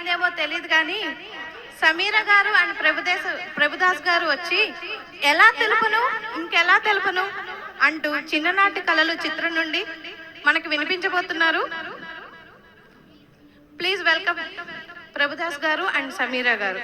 అయిందేమో తెలియదు కానీ సమీర గారు అండ్ ప్రభుదాస్ గారు వచ్చి ఎలా తెలుపును ఇంకెలా తెలుపును అంటూ చిన్ననాటి కళలు చిత్రం నుండి మనకు వినిపించబోతున్నారు. ప్లీజ్ వెల్కమ్ ప్రభుదాస్ గారు అండ్ సమీర గారు.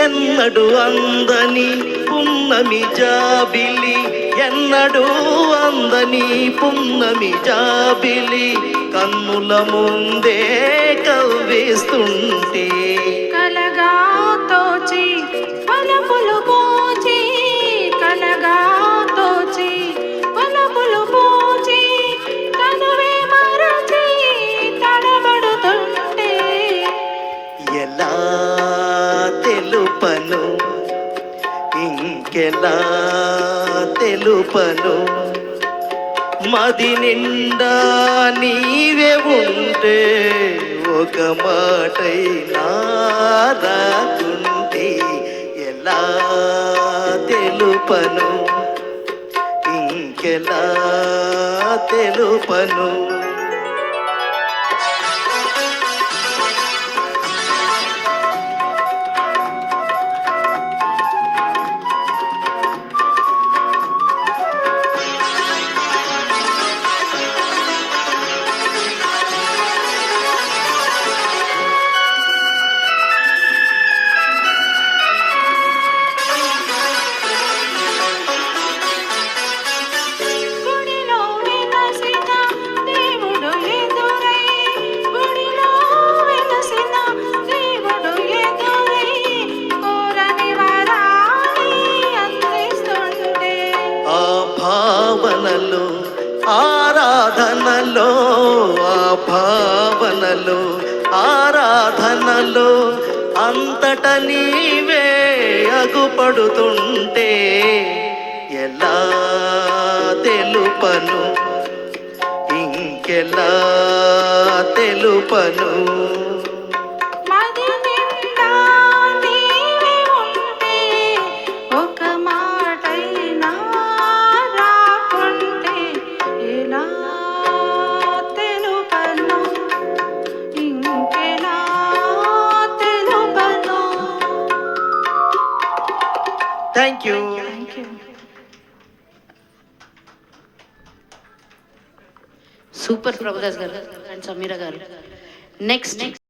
ఎన్నడు అందని పున్నమి జాబిలి, ఎన్నడు అందని పున్నమి జాబిలి కన్నుల ముందే కవ్విస్తుంటే కలగా తోచి పలపులు పోచి, కలగా తోచి పలపులు పోచి తనువే మరచి తడబడుతుంటే ఎలా తెలుపను ఇంకెలా తెలుపను, మది నిండా నీవే ఉంటే ఒక మాటైనా రాకుంటే ఎలా తెలుపను ఇంకెలా తెలుపను. ఆరాధనలో ఆ భావనలో ఆరాధనలో అంతట నీవే అగుపడుతుంటే ఎలా తెలుపను ఇంకెలా తెలుపను. Thank you. Thank you. Super Prabhudas garu and Samira garu. Next.